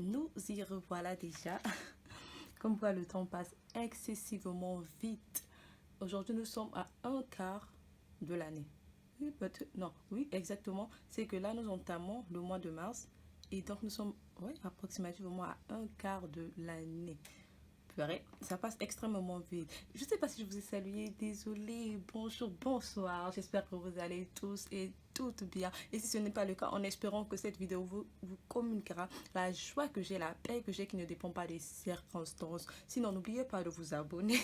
Nous y revoilà déjà. Comme quoi le temps passe excessivement vite. Aujourd'hui, nous sommes à un quart de l'année. Oui, non, oui, exactement. C'est que là, nous entamons le mois de mars. Et donc, nous sommes approximativement à un quart de l'année. Purée, ça passe extrêmement vite. Je ne sais pas si je vous ai salué, désolé, bonjour, bonsoir. J'espère que vous allez tous et toutes bien. Et si ce n'est pas le cas, en espérant que cette vidéo vous communiquera la joie que j'ai, la paix que j'ai qui ne dépend pas des circonstances. Sinon, n'oubliez pas de vous abonner.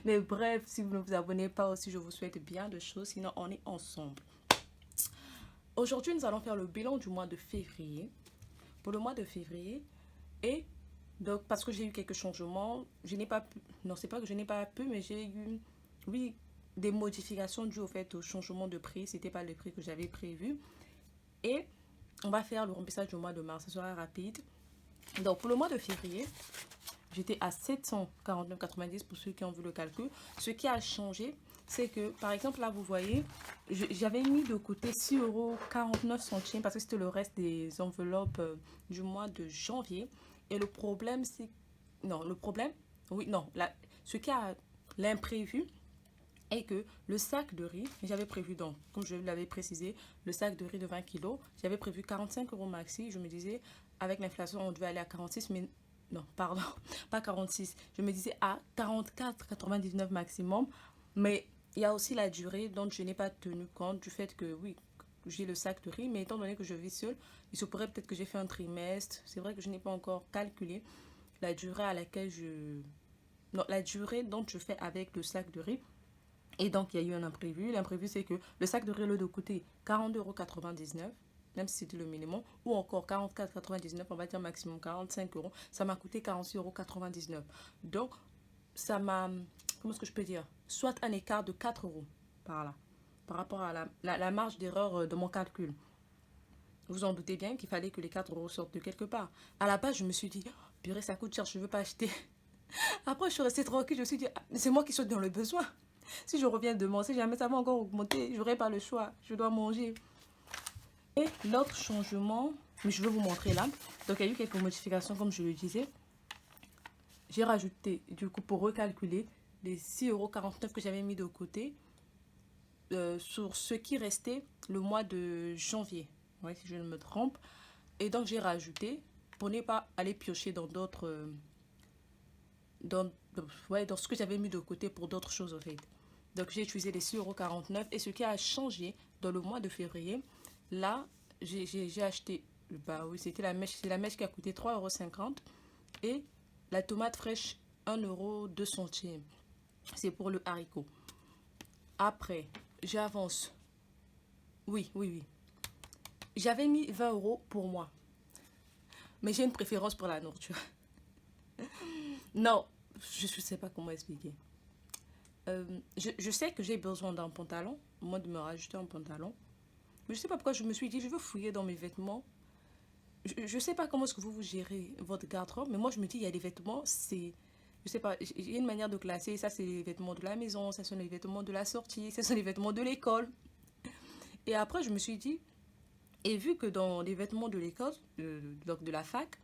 Mais bref, si vous ne vous abonnez pas aussi, je vous souhaite bien de choses. Sinon, on est ensemble. Aujourd'hui, nous allons faire le bilan du mois de février. Pour le mois de février, et donc, parce que j'ai eu quelques changements, je n'ai pas pu, non, c'est pas que je n'ai pas pu, mais j'ai eu, oui, des modifications dues au fait au changement de prix. C'était pas le prix que j'avais prévu. Et on va faire le remplissage du mois de mars. Ce sera rapide. Donc, pour le mois de février, j'étais à 749,90 pour ceux qui ont vu le calcul. Ce qui a changé, c'est que, par exemple, là, vous voyez, j'avais mis de côté 6,49 € parce que c'était le reste des enveloppes du mois de janvier. Et le problème, c'est... Non, le problème... Oui, non. Ce qui a l'imprévu est que le sac de riz, j'avais prévu, donc, comme je l'avais précisé, le sac de riz de 20 kilos, j'avais prévu 45 € maxi. Je me disais, avec l'inflation, on devait aller à 46, mais non, pardon, pas 46. Je me disais à 44,99 maximum. Mais il y a aussi la durée dont je n'ai pas tenu compte du fait que, oui, j'ai le sac de riz, mais étant donné que je vis seule, il se pourrait peut-être que j'ai fait un trimestre. C'est vrai que je n'ai pas encore calculé la durée à laquelle je... Non, la durée dont je fais avec le sac de riz. Et donc, il y a eu un imprévu. L'imprévu, c'est que le sac de riz le de coûter 40,99 €, même si c'était le minimum, ou encore 44,99 €, on va dire maximum 45 €. Ça m'a coûté 46,99 €. Donc, ça m'a, comment est-ce que je peux dire, soit un écart de 4 € par là, par rapport à la marge d'erreur de mon calcul. Vous en doutez bien qu'il fallait que les 4 € sortent de quelque part. À la base, je me suis dit, oh, purée, ça coûte cher, je ne veux pas acheter. Après, je suis restée tranquille, je me suis dit, ah, c'est moi qui suis dans le besoin. Si je reviens demain, si jamais ça va encore augmenter, j'aurai pas le choix, je dois manger. Et l'autre changement, mais je vais vous montrer là. Donc, il y a eu quelques modifications, comme je le disais. J'ai rajouté, du coup, pour recalculer, les 6,49 € que j'avais mis de côté sur ce qui restait le mois de janvier. Ouais, si je ne me trompe. Et donc, j'ai rajouté pour ne pas aller piocher dans d'autres... dans ce que j'avais mis de côté pour d'autres choses, en fait. Donc, j'ai utilisé les 6,49 € et ce qui a changé dans le mois de février, là, j'ai acheté, bah oui, c'était la mèche, c'est la mèche qui a coûté 3,50 € et la tomate fraîche 1,02 €. C'est pour le haricot. Après, j'avance. Oui, oui, oui. J'avais mis 20 € pour moi. Mais j'ai une préférence pour la nourriture. Non, je ne sais pas comment expliquer. Je sais que j'ai besoin d'un pantalon. Moi, de me rajouter un pantalon. Mais je sais pas pourquoi je me suis dit, je veux fouiller dans mes vêtements. Je sais pas comment est-ce que vous gérez votre garde-robe, mais moi, je me dis, il y a des vêtements, c'est... Je sais pas, il y a une manière de classer. Ça, c'est les vêtements de la maison, ça sont les vêtements de la sortie, ça sont les vêtements de l'école. Et après, je me suis dit, et vu que dans les vêtements de l'école, donc de la fac,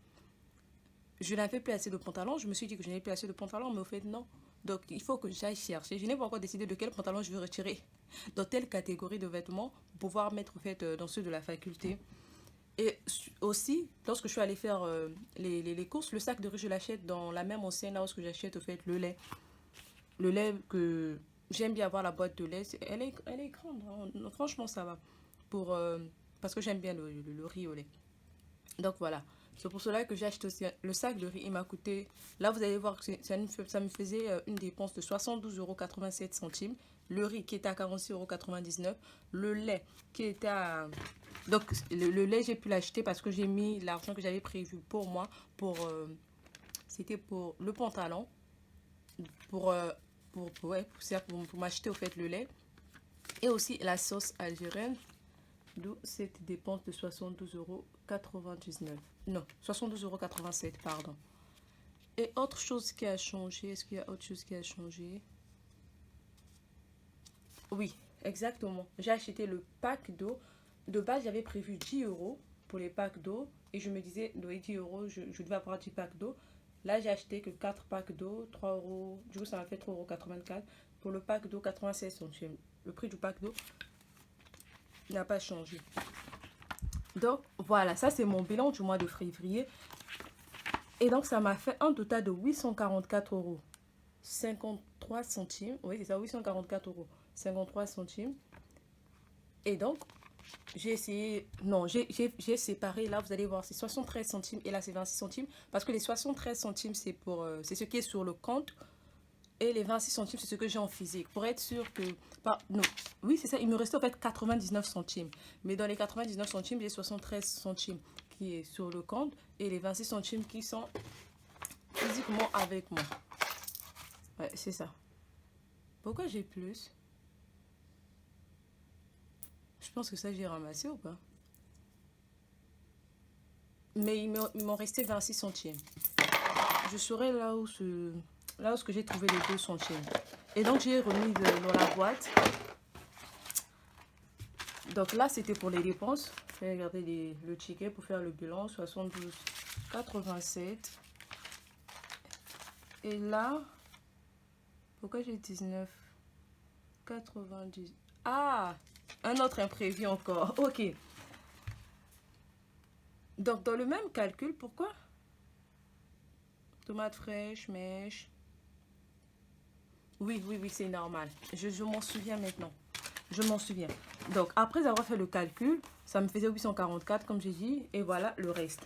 je n'avais plus assez de pantalons, je me suis dit que je n'avais plus assez de pantalons, mais au fait, non. Donc, il faut que j'aille chercher. Je n'ai pas encore décidé de quel pantalon je veux retirer dans telle catégorie de vêtements pour pouvoir mettre au fait dans ceux de la faculté. Et aussi, lorsque je suis allée faire les courses, le sac de riz, je l'achète dans la même enseigne là où j'achète au fait le lait. Le lait que j'aime bien avoir la boîte de lait. Elle est grande, hein. Franchement, ça va. Pour, parce que j'aime bien le riz au lait. Donc voilà. C'est pour cela que j'ai acheté aussi le sac de riz. Il m'a coûté. Là, vous allez voir que ça me faisait une dépense de 72,87 €. Le riz qui était à 46,99 €. Le lait qui était à. Donc, le lait, j'ai pu l'acheter parce que j'ai mis l'argent que j'avais prévu pour moi. C'était pour le pantalon. Pour, ouais, pour m'acheter au fait le lait. Et aussi la sauce algérienne. D'où cette dépense de 72,99 €. Non, 72,87 €, pardon. Et autre chose qui a changé, est-ce qu'il y a autre chose qui a changé? Oui, exactement. J'ai acheté le pack d'eau. De base, j'avais prévu 10 €. pour les packs d'eau. Et je me disais, les 10 euros, je devais avoir 10 packs d'eau. Là, j'ai acheté que 4 packs d'eau, 3 euros. Du coup, ça m'a fait 3,84 €. Pour le pack d'eau, 96 centimes. Le prix du pack d'eau n'a pas changé. Donc, voilà, ça c'est mon bilan du mois de février. Et donc, ça m'a fait un total de 844,53 €. Oui, c'est ça, 844,53 €. Et donc, j'ai essayé, non, j'ai séparé, là vous allez voir, c'est 73 centimes et là c'est 26 centimes. Parce que les 73 centimes, c'est ce qui est sur le compte. Et les 26 centimes, c'est ce que j'ai en physique. Pour être sûr que... non, oui, c'est ça. Il me restait en fait 99 centimes. Mais dans les 99 centimes, j'ai 73 centimes qui est sur le compte. Et les 26 centimes qui sont physiquement avec moi. Ouais, c'est ça. Pourquoi j'ai plus? Je pense que ça, j'ai ramassé ou pas? Mais il m'en restait 26 centimes. Je serai là où que j'ai trouvé les 2 centimes. Et donc, j'ai remis dans la boîte. Donc là, c'était pour les dépenses. Je vais regarder le ticket pour faire le bilan. 72,87. Et là, pourquoi j'ai 19,90? Ah, un autre imprévu encore. Ok. Donc, dans le même calcul, pourquoi? Tomates fraîches, mèches. Oui, oui, oui, c'est normal. Je m'en souviens maintenant. Je m'en souviens. Donc, après avoir fait le calcul, ça me faisait 844, comme j'ai dit. Et voilà le reste.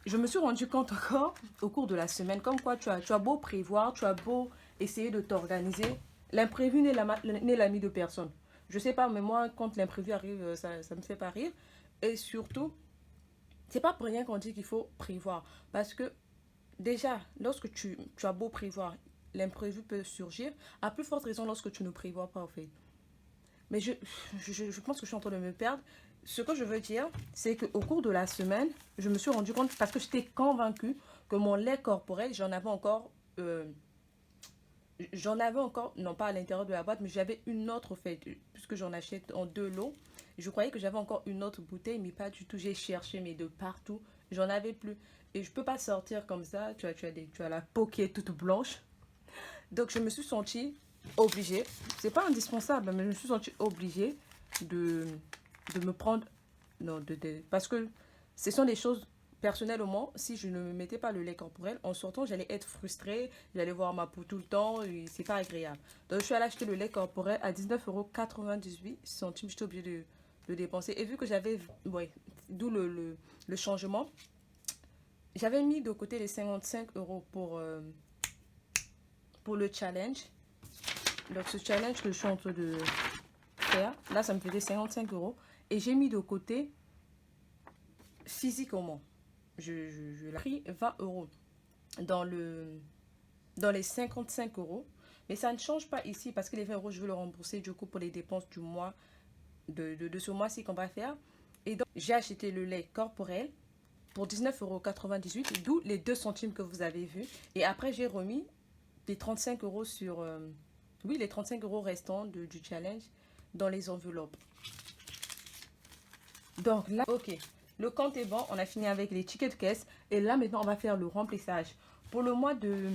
Je me suis rendu compte encore au cours de la semaine, comme quoi tu as beau prévoir, tu as beau essayer de t'organiser, l'imprévu n'est l'ami de personne. Je sais pas, mais moi, quand l'imprévu arrive, ça me fait pas rire. Et surtout, c'est pas pour rien qu'on dit qu'il faut prévoir. Parce que déjà, lorsque tu as beau prévoir, l'imprévu peut surgir. À plus forte raison lorsque tu ne prévois pas, en fait. Mais je pense que je suis en train de me perdre. Ce que je veux dire, c'est qu'au cours de la semaine, je me suis rendu compte, parce que j'étais convaincue que mon lait corporel, j'en avais encore, non pas à l'intérieur de la boîte, mais j'avais une autre, fait, puisque j'en achète en 2 lots. Je croyais que j'avais encore une autre bouteille, mais pas du tout. J'ai cherché, mais de partout, j'en avais plus. Et je peux pas sortir comme ça. Tu as la peau qui est toute blanche. Donc, je me suis sentie obligée, c'est pas indispensable, mais je me suis sentie obligée de, de me prendre, non, parce que ce sont des choses personnelles au moins. Si je ne me mettais pas le lait corporel, en sortant, j'allais être frustrée, j'allais voir ma peau tout le temps, et c'est pas agréable. Donc, je suis allée acheter le lait corporel à 19,98 €. J'étais obligée de dépenser. Et vu que j'avais, ouais, d'où le changement, j'avais mis de côté les 55 € pour le challenge. Donc, ce challenge que je suis en train de faire, là, ça me faisait 55 €. Et j'ai mis de côté physiquement. Je l'ai pris 20 € dans les 55 €. Mais ça ne change pas ici parce que les 20 € je veux le rembourser du coup pour les dépenses du mois, de ce mois-ci qu'on va faire. Et donc, j'ai acheté le lait corporel pour 19,98 €, d'où les 2 centimes que vous avez vus. Et après, j'ai remis les 35 € sur... oui, les 35 € restants du challenge dans les enveloppes. Donc là, ok. Le compte est bon. On a fini avec les tickets de caisse. Et là, maintenant, on va faire le remplissage. Pour le mois de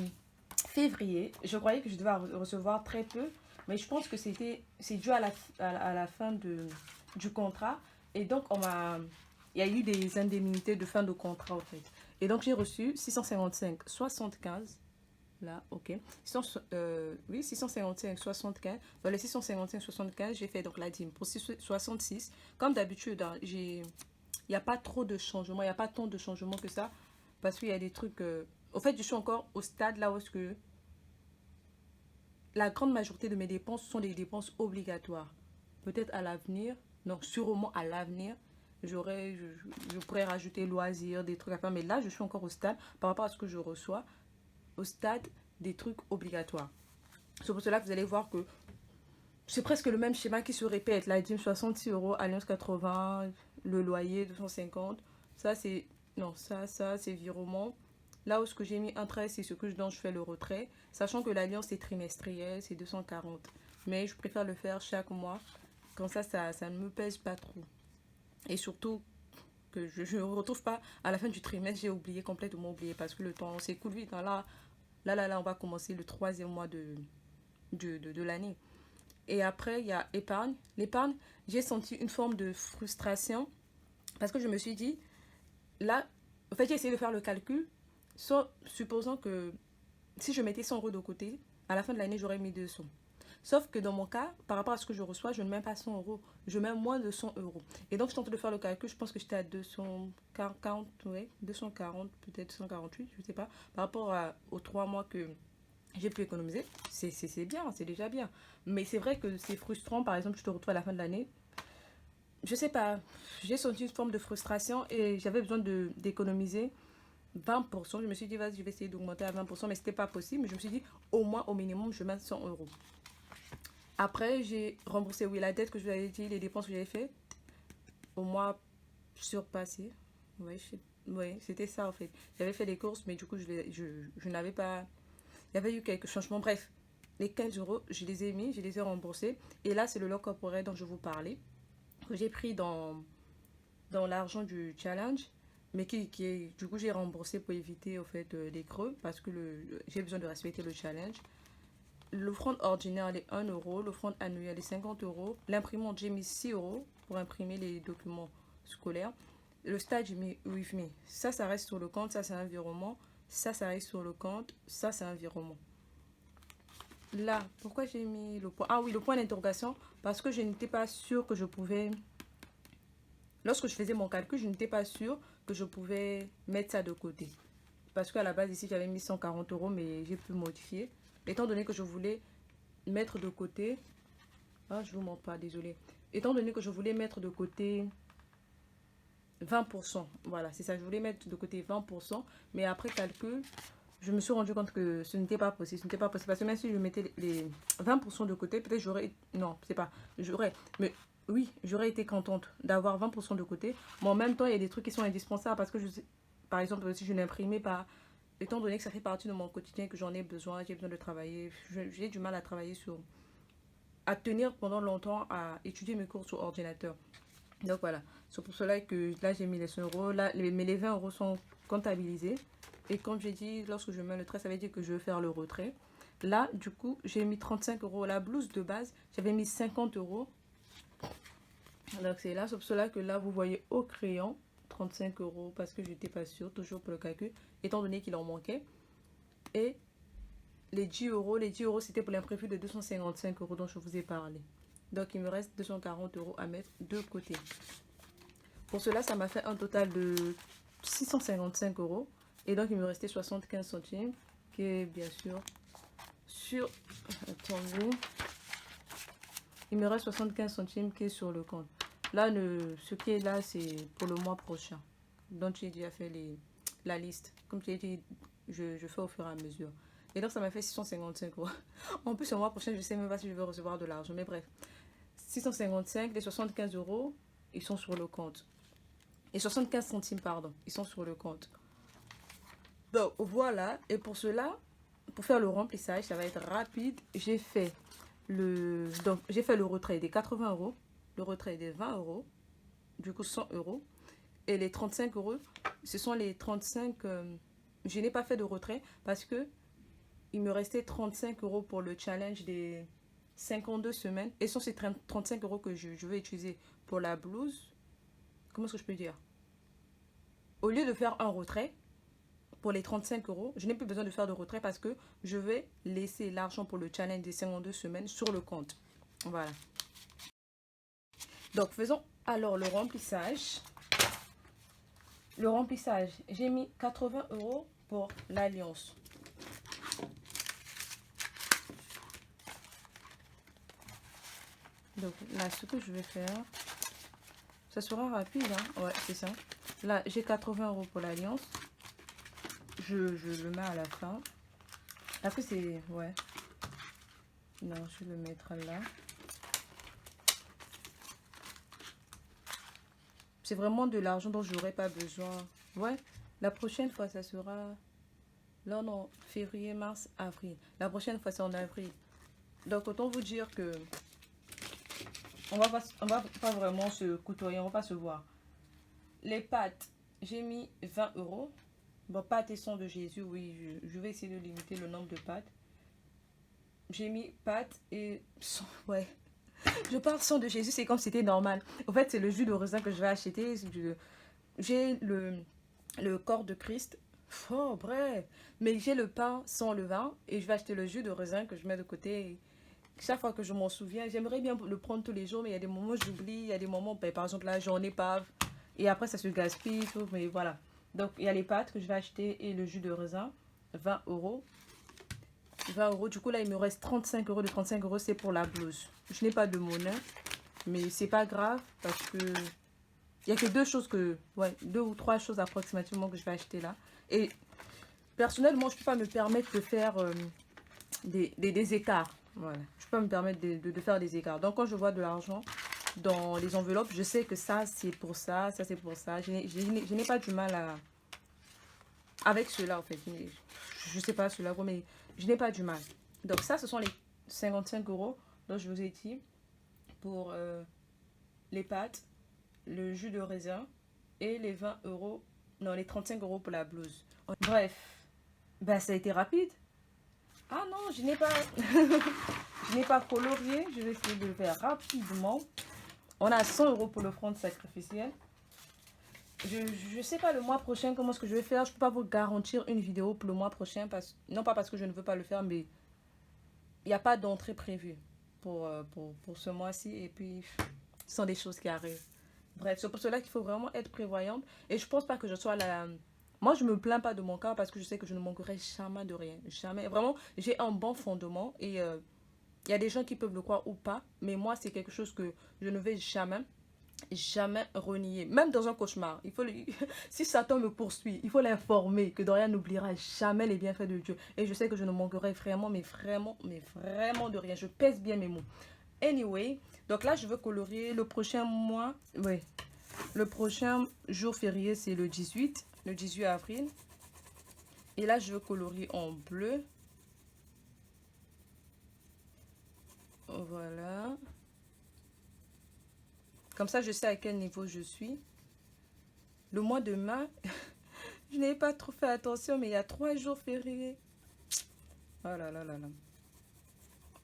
février, je croyais que je devais recevoir très peu. Mais je pense que c'est dû à la fin du contrat. Et donc, il y a eu des indemnités de fin de contrat, en fait. Et donc, j'ai reçu 655,75. Là, ok. Oui, 655,75. Dans les 655,75, j'ai fait donc la dîme pour 66. Comme d'habitude, hein, il n'y a pas trop de changements. Il n'y a pas tant de changements que ça. Parce qu'il y a des trucs... Au fait, je suis encore au stade là où est-ce que la grande majorité de mes dépenses sont des dépenses obligatoires. Peut-être à l'avenir, non, sûrement à l'avenir, je pourrais rajouter loisirs, des trucs à faire. Mais là, je suis encore au stade, par rapport à ce que je reçois, au stade des trucs obligatoires. C'est pour cela que vous allez voir que c'est presque le même schéma qui se répète. La dîme 66 €, Alliance 80, le loyer 250. Ça c'est... Non, ça c'est virement. Là où ce que j'ai mis un trait, c'est ce dont je fais le retrait. Sachant que l'alliance est trimestrielle, c'est 240. Mais je préfère le faire chaque mois. Comme ça ne me pèse pas trop. Et surtout, que je ne retrouve pas à la fin du trimestre. J'ai oublié, complètement oublié, parce que le temps s'écoule vite, hein. Là, on va commencer le troisième mois de l'année. Et après, il y a épargne. L'épargne, j'ai senti une forme de frustration parce que je me suis dit, là, en fait, j'ai essayé de faire le calcul, supposant que si je mettais 100 euros de côté, à la fin de l'année, j'aurais mis 200. Sauf que dans mon cas, par rapport à ce que je reçois, je ne mets pas 100 euros, je mets moins de 100 euros. Et donc, je tente de faire le calcul, je pense que j'étais à 240, ouais, 240, peut-être 148, je ne sais pas, par rapport aux 3 mois que j'ai pu économiser. C'est bien, c'est déjà bien. Mais c'est vrai que c'est frustrant, par exemple, je te retrouve à la fin de l'année, je sais pas, j'ai senti une forme de frustration et j'avais besoin d'économiser 20%. Je me suis dit, vas-y, je vais essayer d'augmenter à 20%, mais ce n'était pas possible. Mais je me suis dit, au moins, au minimum, je mets 100 euros. Après, j'ai remboursé, oui, la dette que je vous avais dit, les dépenses que j'avais faites au mois surpassé. Oui, ouais, c'était ça en fait. J'avais fait des courses, mais du coup, je n'avais pas. Il y avait eu quelques changements. Bref, les 15 euros, je les ai mis, je les ai remboursés. Et là, c'est le lot corporel dont je vous parlais, que j'ai pris dans l'argent du challenge, mais du coup, j'ai remboursé pour éviter au fait les creux, parce que j'ai besoin de respecter le challenge. L'offrande ordinaire, elle est 1 euro. L'offrande annuelle est 50 euros. L'imprimante, j'ai mis 6 euros pour imprimer les documents scolaires. Le stage, j'ai mis with me. Ça reste sur le compte. Ça, c'est un virement. Ça reste sur le compte. Ça, c'est un virement. Là, pourquoi j'ai mis le point? Ah oui, le point d'interrogation. Parce que je n'étais pas sûre que je pouvais... Lorsque je faisais mon calcul, je n'étais pas sûre que je pouvais mettre ça de côté. Parce qu'à la base, ici, j'avais mis 140 euros, mais j'ai pu modifier. Étant donné que je voulais mettre de côté... Ah, je ne vous mens pas, désolé. Étant donné que je voulais mettre de côté 20%. Voilà, c'est ça. Je voulais mettre de côté 20%. Mais après calcul, je me suis rendu compte que ce n'était pas possible. Ce n'était pas possible. Parce que même si je mettais les 20% de côté, peut-être j'aurais... Non, c'est pas... J'aurais... Mais oui, j'aurais été contente d'avoir 20% de côté. Mais en même temps, il y a des trucs qui sont indispensables. Parce que, par exemple, si je n'imprimais pas... Étant donné que ça fait partie de mon quotidien, que j'en ai besoin, j'ai besoin de travailler. J'ai du mal à travailler à tenir pendant longtemps, à étudier mes cours sur ordinateur. Donc voilà, c'est pour cela que là j'ai mis les 100 euros, là, mais les 20 euros sont comptabilisés. Et comme j'ai dit, lorsque je mets le trait, ça veut dire que je vais faire le retrait. Là, du coup, j'ai mis 35 euros. La blouse de base, j'avais mis 50 euros. Donc c'est là, c'est pour cela que là, vous voyez au crayon, 35 euros, parce que je n'étais pas sûre, toujours pour le calcul, étant donné qu'il en manquait. Et les 10 euros, c'était pour l'imprévu de 255 euros dont je vous ai parlé. Donc, il me reste 240 euros à mettre de côté. Pour cela, ça m'a fait un total de 655 euros. Et donc, il me restait 75 centimes, qui est bien sûr sur... Attendez. Il me reste 75 centimes qui est sur le compte. Là, ce qui est là, c'est pour le mois prochain. Donc, j'ai déjà fait la liste. Comme j'ai dit, je fais au fur et à mesure. Et donc, ça m'a fait 655 euros. En plus, le mois prochain, je ne sais même pas si je vais recevoir de l'argent. Mais bref, 655, les 75 euros, ils sont sur le compte. Et 75 centimes, pardon, ils sont sur le compte. Donc, voilà. Et pour cela, pour faire le remplissage, ça va être rapide. J'ai fait le retrait des 80 euros, le retrait des 20 euros, du coup 100 euros. Et les 35 euros, ce sont les 35... je n'ai pas fait de retrait parce que il me restait 35 euros pour le challenge des 52 semaines. Et ce sont ces 35 euros que je vais utiliser pour la blouse. Comment est-ce que je peux dire? Au lieu de faire un retrait pour les 35 euros, je n'ai plus besoin de faire de retrait parce que je vais laisser l'argent pour le challenge des 52 semaines sur le compte. Voilà. Donc, faisons alors le remplissage. Le remplissage, j'ai mis 80 euros pour l'alliance. Donc là, ce que je vais faire, ça sera rapide, hein? Ouais, c'est ça. Là, j'ai 80 euros pour l'alliance. Je le mets à la fin. Après, c'est... Ouais. Non, je vais le mettre là. C'est vraiment de l'argent dont je n'aurai pas besoin. Ouais, la prochaine fois, ça sera... Là, non, février, mars, avril. La prochaine fois, c'est en avril. Donc, autant vous dire que... On va pas vraiment se côtoyer, on va pas se voir. Les pâtes, j'ai mis 20 euros. Bon, pâtes et sang de Jésus, oui, je vais essayer de limiter le nombre de pâtes. J'ai mis pâtes et sang, ouais. Je parle sang de Jésus, c'est comme si c'était normal. En fait, c'est le jus de raisin que je vais acheter. J'ai le corps de Christ. Oh, bref. Mais j'ai le pain sans levain et je vais acheter le jus de raisin que je mets de côté. Chaque fois que je m'en souviens, j'aimerais bien le prendre tous les jours, mais il y a des moments où j'oublie, il y a des moments, ben, par exemple, là, j'en ai pas. Et après, ça se gaspille, tout, mais voilà. Donc, il y a les pâtes que je vais acheter et le jus de raisin, 20 euros. 20 euros, du coup, là, il me reste 35 euros. Les 35 euros, c'est pour la blouse. Je n'ai pas de monnaie, mais c'est pas grave parce que il y a que deux choses que, ouais, deux ou trois choses approximativement que je vais acheter là. Et personnellement, je peux pas me permettre de faire des écarts. Voilà. Je peux pas me permettre de faire des écarts. Donc, quand je vois de l'argent dans les enveloppes, je sais que ça, c'est pour ça c'est pour ça. Je n'ai pas du mal à... Avec cela, en fait. Je sais pas cela, mais je n'ai pas du mal. Donc, ça, ce sont les 55 euros dont je vous ai dit pour les pâtes, le jus de raisin et les 20 euros, non, les 35 euros pour la blouse. Bref, ben, ça a été rapide. Ah non, je n'ai pas, je n'ai pas colorié. Je vais essayer de le faire rapidement. On a 100 euros pour l'offrande sacrificielle. Je ne sais pas le mois prochain comment est-ce que je vais faire. Je ne peux pas vous garantir une vidéo pour le mois prochain. Non pas parce que je ne veux pas le faire, mais il n'y a pas d'entrée prévue pour ce mois-ci. Et puis, ce sont des choses qui arrivent. Bref, c'est pour cela qu'il faut vraiment être prévoyante. Et je pense pas que je sois la... Moi, je me plains pas de mon cas parce que je sais que je ne manquerai jamais de rien. Jamais. Vraiment, j'ai un bon fondement. Et il y a des gens qui peuvent le croire ou pas. Mais moi, c'est quelque chose que je ne vais jamais renier. Même dans un cauchemar. Si Satan me poursuit, il faut l'informer que Dorian n'oubliera jamais les bienfaits de Dieu. Et je sais que je ne manquerai vraiment, mais vraiment de rien. Je pèse bien mes mots. Anyway, donc là, je veux colorier le prochain mois. Oui, le prochain jour férié, c'est le 18 avril. Et là, je veux colorier en bleu. Voilà. Comme ça, je sais à quel niveau je suis. Le mois de mai, je n'ai pas trop fait attention, mais il y a 3 jours fériés. Oh là là là là.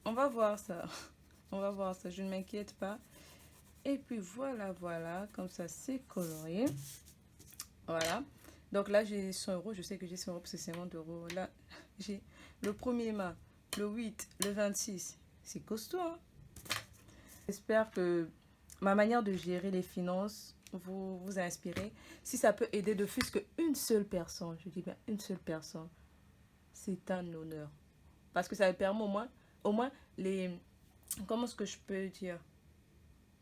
On va voir ça. On va voir ça, je ne m'inquiète pas. Et puis voilà, comme ça c'est coloré. Voilà. Donc là j'ai 100 euros, je sais que j'ai 100 euros parce que c'est 50 euros. Là j'ai le 1er mai, le 8, le 26. C'est costaud, hein? J'espère que ma manière de gérer les finances vous a inspiré. Si ça peut aider de plus qu'une seule personne, je dis bien une seule personne, c'est un honneur. Parce que ça me permet au moins les... Comment est-ce que je peux dire?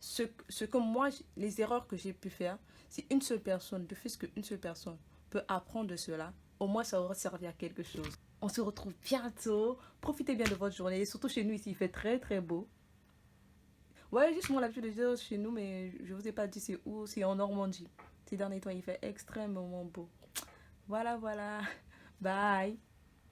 Ce que moi, les erreurs que j'ai pu faire, si une seule personne, de plus qu'une seule personne, peut apprendre de cela, au moins ça aura servi à quelque chose. On se retrouve bientôt. Profitez bien de votre journée. Surtout chez nous, ici, il fait très très beau. Ouais, justement, l'habitude de dire chez nous, mais je vous ai pas dit c'est où. C'est en Normandie. Ces derniers temps, il fait extrêmement beau. Voilà. Bye.